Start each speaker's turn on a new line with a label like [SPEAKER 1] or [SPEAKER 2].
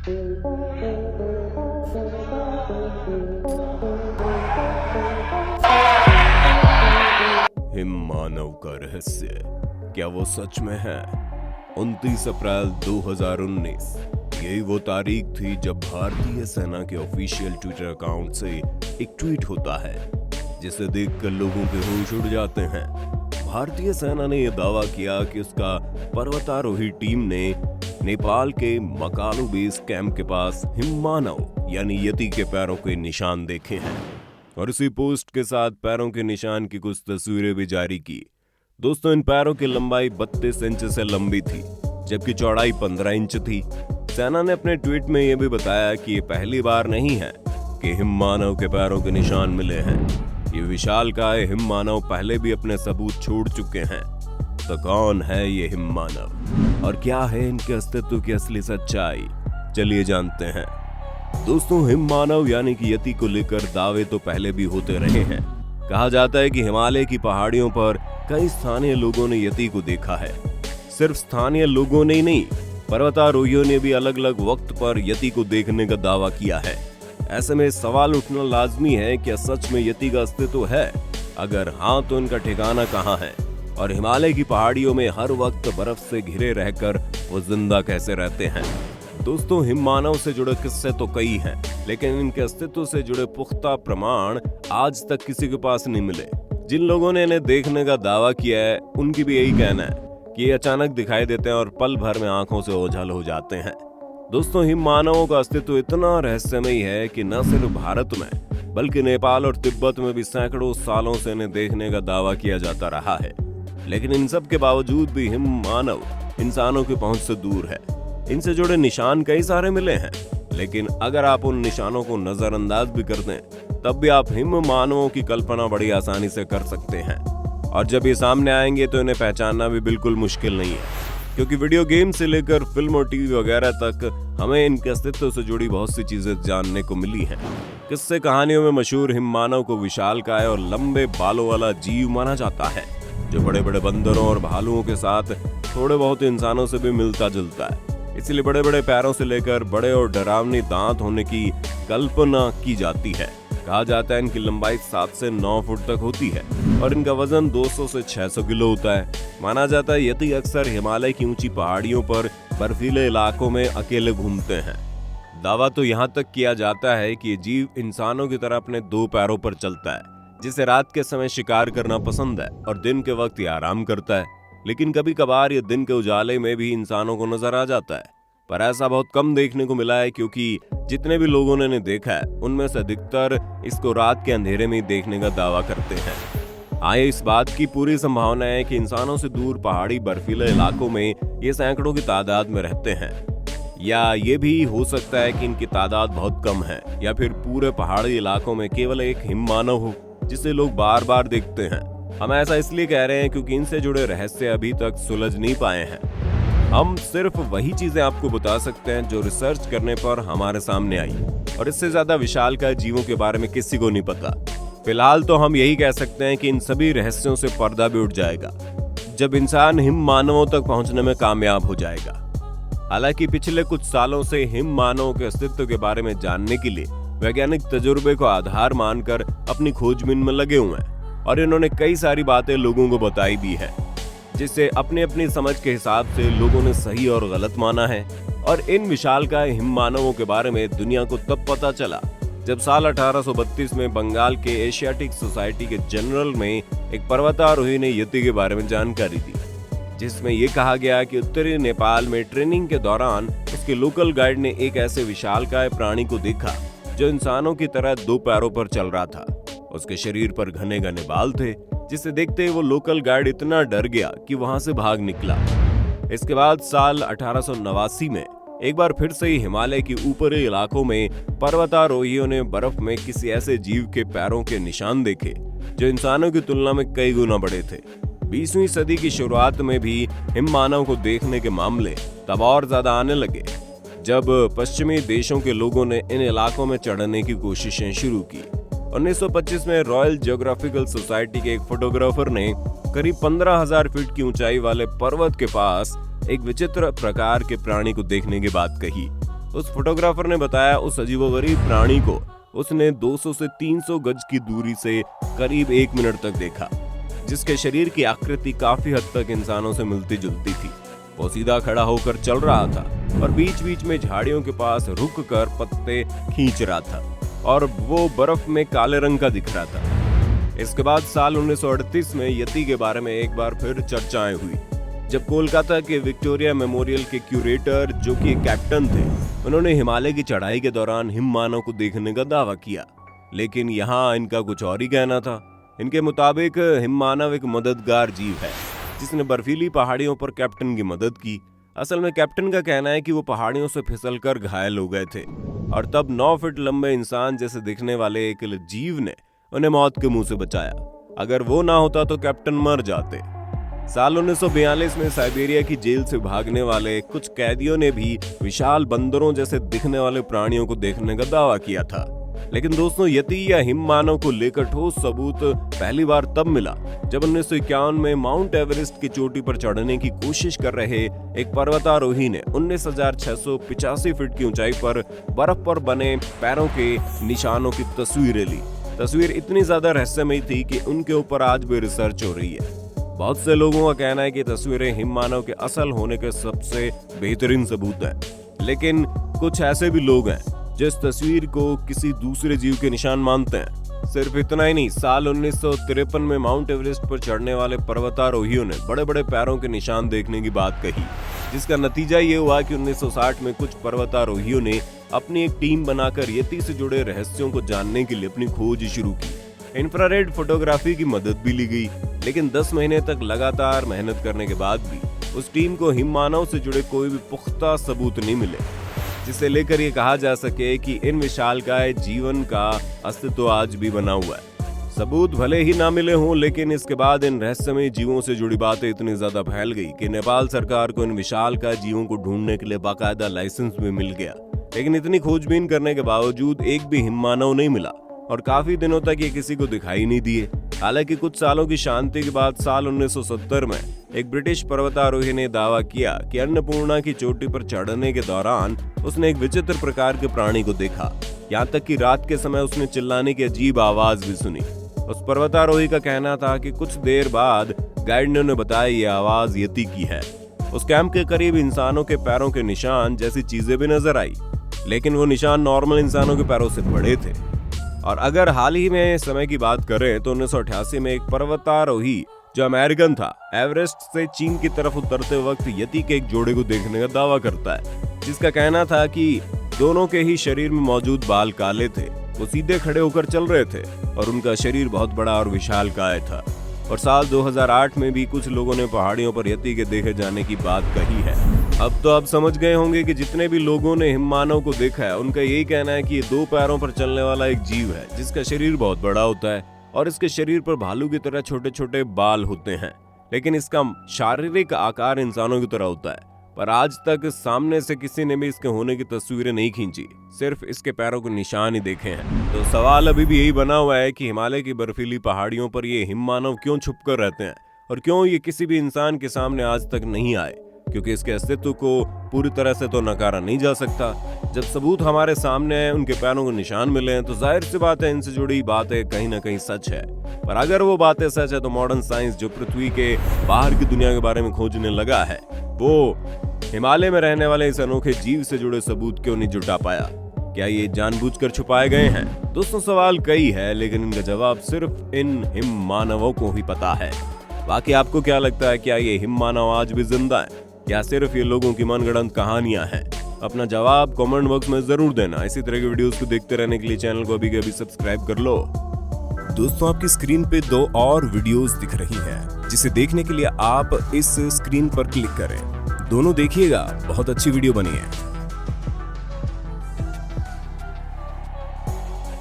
[SPEAKER 1] हिममानव का रहस्य, क्या वो सच में है? 29 अप्रैल 2019 यही वो तारीख थी जब भारतीय सेना के ऑफिशियल ट्विटर अकाउंट से एक ट्वीट होता है जिसे देखकर लोगों के होश उड़ जाते हैं। भारतीय सेना ने यह दावा किया कि उसका पर्वतारोही टीम ने नेपाल के मकालू बेस कैंप के पास हिममानव यानी यति के पैरों के निशान देखे हैं और इसी पोस्ट के साथ पैरों के निशान की कुछ तस्वीरें भी जारी की। दोस्तों, इन पैरों की लंबाई 32 इंच से लंबी थी जबकि चौड़ाई 15 इंच थी। सेना ने अपने ट्वीट में यह भी बताया कि ये पहली बार नहीं है कि हिममानव के पैरों के निशान मिले हैं। ये विशालकाय हिममानव पहले भी अपने सबूत छोड़ चुके हैं। तो कौन है ये हिममानव और क्या है इनके अस्तित्व की असली सच्चाई? चलिए जानते हैं। दोस्तों, हिममानव यानी कि यति को लेकर दावे तो पहले भी होते रहे हैं। कहा जाता है कि हिमालय की पहाड़ियों पर कई स्थानीय लोगों ने यति को देखा है। सिर्फ स्थानीय लोगों ने ही नहीं, पर्वतारोहियों ने भी अलग अलग वक्त पर यति को देखने का दावा किया है। ऐसे में सवाल उठना लाजमी है, क्या सच में यति का अस्तित्व है? अगर हाँ, तो इनका ठिकाना कहाँ है और हिमालय की पहाड़ियों में हर वक्त बर्फ से घिरे रहकर वो जिंदा कैसे रहते हैं? दोस्तों, हिममानव से जुड़े किस्से तो कई हैं, लेकिन इनके अस्तित्व से जुड़े पुख्ता प्रमाण आज तक किसी के पास नहीं मिले। जिन लोगों ने इन्हें देखने का दावा किया है उनकी भी यही कहना है कि ये अचानक दिखाई देते हैं और पल भर में आंखों से ओझल हो जाते हैं। दोस्तों, हिममानवों का अस्तित्व इतना रहस्यमयी है कि न सिर्फ भारत में बल्कि नेपाल और तिब्बत में भी सैकड़ों सालों से इन्हें देखने का दावा किया जाता रहा है। लेकिन इन सब के बावजूद भी हिममानव इंसानों की पहुंच से दूर है। इनसे जुड़े निशान कई सारे मिले हैं, लेकिन अगर आप उन निशानों को नजरअंदाज भी कर दें तब भी आप हिममानवों की कल्पना बड़ी आसानी से कर सकते हैं। और जब ये सामने आएंगे तो इन्हें पहचानना भी बिल्कुल मुश्किल नहीं है, क्योंकि वीडियो गेम से लेकर फिल्म और टीवी वगैरह तक हमें इनके अस्तित्व से जुड़ी बहुत सी चीजें जानने को मिली हैं। किस्से कहानियों में मशहूर हिममानव को विशालकाय और लंबे बालों वाला जीव माना जाता है, जो बड़े बड़े बंदरों और भालुओं के साथ थोड़े बहुत इंसानों से भी मिलता जुलता है। इसलिए बड़े बड़े पैरों से लेकर बड़े और डरावनी दांत होने की कल्पना की जाती है। कहा जाता है इनकी लंबाई 7 से 9 फुट तक होती है और इनका वजन 200 से 600 किलो होता है। माना जाता है यति अक्सर हिमालय की ऊंची पहाड़ियों पर बर्फीले इलाकों में अकेले घूमते हैं। दावा तो यहाँ तक किया जाता है कि ये जीव इंसानों की तरह अपने 2 पैरों पर चलता है, जिसे रात के समय शिकार करना पसंद है और दिन के वक्त ये आराम करता है। लेकिन कभी कभार ये दिन के उजाले में भी इंसानों को नजर आ जाता है, पर ऐसा बहुत कम देखने को मिला है, क्योंकि जितने भी लोगों ने इन्हें देखा है उनमें से अधिकतर इसको रात के अंधेरे में देखने का दावा करते हैं। हाँ, इस बात की पूरी संभावना है कि इंसानों से दूर पहाड़ी बर्फीले इलाकों में ये सैकड़ों की तादाद में रहते हैं, या ये भी हो सकता है कि इनकी तादाद बहुत कम है, या फिर पूरे पहाड़ी इलाकों में केवल एक हिममानव हो जिसे लोग बार बार देखते हैं। हम ऐसा इसलिए कह रहे हैं क्योंकि इनसे जुड़े रहस्य अभी तक सुलझ नहीं पाए हैं। हम सिर्फ वही चीजें आपको बता सकते हैं जो रिसर्च करने पर हमारे सामने आई, और इससे ज्यादा विशालकाय जीवों के बारे में किसी को नहीं पता। फिलहाल तो हम यही कह सकते हैं कि इन सभी रहस्यों से पर्दा भी उठ जाएगा जब इंसान हिममानवों तक पहुंचने में कामयाब हो जाएगा। हालांकि पिछले कुछ सालों से हिममानवों के अस्तित्व के बारे में जानने के लिए वैज्ञानिक तजुर्बे को आधार मानकर अपनी खोजबीन में लगे हुए हैं, और इन्होंने कई सारी बातें लोगों को बताई भी है, जिसे अपनी अपनी समझ के हिसाब से लोगों ने सही और गलत माना है। और इन विशालकाय हिममानवों के बारे में दुनिया को तब पता चला जब साल 1832 में बंगाल के एशियाटिक सोसाइटी के जनरल में एक पर्वतारोही ने यति के बारे में जानकारी दी, जिसमें यह कहा गया कि उत्तरी नेपाल में ट्रेनिंग के दौरान उसके लोकल गाइड ने एक ऐसे विशालकाय प्राणी को देखा जो इंसानों की तरह 2 पैरों पर चल रहा था। उसके शरीर पर घने घने बाल थे, जिसे देखते ही वो लोकल गाइड इतना डर गया कि वहां से भाग निकला। इसके बाद साल 1889 में एक बार फिर से ही हिमालय के ऊपरी इलाकों में पर्वतारोहियों ने बर्फ में किसी ऐसे जीव के पैरों के निशान देखे जो इंसानों की तुलना में कई गुना बड़े थे। 20वीं सदी की शुरुआत में भी हिममानव को देखने के मामले तब और ज्यादा आने लगे जब पश्चिमी देशों के लोगों ने इन इलाकों में चढ़ने की कोशिशें शुरू की। 1925 में रॉयल जियोग्राफिकल सोसाइटी के एक फोटोग्राफर ने करीब 15,000 फीट की ऊंचाई वाले पर्वत के पास एक विचित्र प्रकार के प्राणी को देखने की बात कही। उस फोटोग्राफर ने बताया उस अजीबोगरीब प्राणी को उसने 200 से 300 गज की दूरी से करीब 1 मिनट तक देखा, जिसके शरीर की आकृति काफी हद तक इंसानों से मिलती जुलती थी। वो सीधा खड़ा होकर चल रहा था और बीच बीच में झाड़ियों के पास रुक कर पत्ते खींच रहा था और वो बर्फ में काले रंग का दिख रहा था। इसके बाद साल 1938 में यति के बारे में एक बार फिर चर्चाएं हुई, जब कोलकाता के विक्टोरिया मेमोरियल के क्यूरेटर, जो कि एक कैप्टन थे, उन्होंने हिमालय की चढ़ाई के दौरान हिम मानव को देखने का दावा किया। लेकिन यहाँ इनका कुछ और ही कहना था। इनके मुताबिक हिम मानव एक मददगार जीव है जिसने बर्फीली पहाड़ियों पर कैप्टन की मदद की। असल में कैप्टन का कहना है कि वो पहाड़ियों से फिसलकर घायल हो गए थे और तब 9 फीट लंबे इंसान जैसे दिखने वाले एक जीव ने उन्हें मौत के मुंह से बचाया। अगर वो ना होता तो कैप्टन मर जाते। साल 1942 में साइबेरिया की जेल से भागने वाले कुछ कैदियों ने भी विशाल बंदरों जैसे दिखने वाले प्राणियों को देखने का दावा किया था। लेकिन दोस्तों, यति या हिम मानव को लेकर ठोस सबूत पहली बार तब मिला जब 1951 में माउंट एवरेस्ट की चोटी पर चढ़ने की कोशिश कर रहे एक पर्वतारोही ने 19,685 फीट की ऊंचाई पर बर्फ पर बने पैरों के निशानों की तस्वीरें ली। तस्वीर इतनी ज्यादा रहस्यमयी थी कि उनके ऊपर आज भी रिसर्च हो रही है। बहुत से लोगों का कहना है कि तस्वीरें हिम मानव के असल होने के सबसे बेहतरीन सबूत हैं। लेकिन कुछ ऐसे भी लोग हैं जो इस तस्वीर को किसी दूसरे जीव के निशान मानते हैं। सिर्फ इतना ही नहीं, साल 1953 में माउंट एवरेस्ट पर चढ़ने वाले पर्वतारोहियों ने बड़े बड़े पैरों के निशान देखने की बात कही, जिसका नतीजा ये हुआ कि 1960 में कुछ पर्वतारोहियों ने अपनी एक टीम बनाकर यति से जुड़े रहस्यों को जानने के लिए अपनी खोज शुरू की। इंफ्रारेड फोटोग्राफी की मदद भी ली गई, लेकिन 10 महीने तक लगातार मेहनत करने के बाद भी उस टीम को हिम मानव से जुड़े कोई भी पुख्ता सबूत नहीं मिले, जिसे लेकर ये कहा जा सके कि इन विशालकाय जीवन का अस्तित्व आज भी बना हुआ है। सबूत भले ही ना मिले हों, लेकिन इसके बाद इन रहस्यमयी जीवों से जुड़ी बातें इतनी ज्यादा फैल गई कि नेपाल सरकार को इन विशालकाय जीवों को ढूंढने के लिए बाकायदा लाइसेंस भी मिल गया। लेकिन इतनी खोजबीन करने के बावजूद एक भी हिम मानव नहीं मिला और काफी दिनों तक ये किसी को दिखाई नहीं दिए। हालांकि कुछ सालों की शांति के बाद साल 1970 में एक ब्रिटिश पर्वतारोही ने दावा किया कि अन्नपूर्णा की चोटी पर चढ़ने के दौरान उसने एक विचित्र प्रकार के प्राणी को देखा। यहाँ तक कि रात के समय उसने चिल्लाने की अजीब आवाज भी सुनी। उस पर्वतारोही का कहना था कि कुछ देर बाद गाइड ने उन्हें बताया ये आवाज यति की है। उस कैंप के करीब इंसानों के पैरों के निशान जैसी चीजें भी नजर आई, लेकिन वो निशान नॉर्मल इंसानों के पैरों से बड़े थे। और अगर हाल ही में समय की बात करें तो 1988 में एक पर्वतारोही जो अमेरिकन था, एवरेस्ट से चीन की तरफ उतरते वक्त यति के एक जोड़े को देखने का दावा करता है, जिसका कहना था कि दोनों के ही शरीर में मौजूद बाल काले थे। वो सीधे खड़े होकर चल रहे थे और उनका शरीर बहुत बड़ा और विशालकाय था। और साल 2008 में भी कुछ लोगों ने पहाड़ियों पर यति के देखे जाने की बात कही है। अब तो आप समझ गए होंगे कि जितने भी लोगों ने हिम मानव को देखा है, उनका यही कहना है कि ये 2 पैरों पर चलने वाला एक जीव है जिसका शरीर बहुत बड़ा होता है और इसके शरीर पर भालू की तरह छोटे छोटे बाल होते हैं, लेकिन इसका शारीरिक आकार इंसानों की तरह होता है। पर आज तक सामने से किसी ने भी इसके होने की तस्वीरें नहीं खींची, सिर्फ इसके पैरों के निशान ही देखे हैं। तो सवाल अभी भी यही बना हुआ है कि हिमालय की बर्फीली पहाड़ियों पर ये हिम मानव क्यों छुप कर रहते हैं और क्यों ये किसी भी इंसान के सामने आज तक नहीं आए, क्योंकि इसके अस्तित्व को पूरी तरह से तो नकारा नहीं जा सकता। जब सबूत हमारे सामने है, उनके पैरों के निशान मिले हैं, तो जाहिर सी बात है इनसे जुड़ी बातें कहीं ना कहीं सच है। पर अगर वो बातें सच है तो मॉडर्न साइंस जो पृथ्वी के बाहर की दुनिया के बारे में खोजने लगा है, वो हिमालय में रहने वाले इस अनोखे जीव से जुड़े सबूत क्यों नहीं जुटा पाया? क्या ये जानबूझकर छुपाए गए हैं? दोस्तों, सवाल कई है, लेकिन इनका जवाब सिर्फ इन हिम मानवों को ही पता है। बाकी आपको क्या लगता है, क्या ये हिम मानव आज भी जिंदा है या सिर्फ ये लोगों की मनगढ़ंत कहानियां हैं? अपना जवाब कमेंट बॉक्स में जरूर देना। इसी तरह की वीडियोस को देखते रहने के लिए चैनल को अभी के अभी सब्सक्राइब कर लो। दोस्तों, आपकी स्क्रीन पे 2 और वीडियोस दिख रही हैं, जिसे देखने के लिए आप इस स्क्रीन पर क्लिक करें। दोनों देखिएगा, बहुत अच्छी वीडियो बनी है।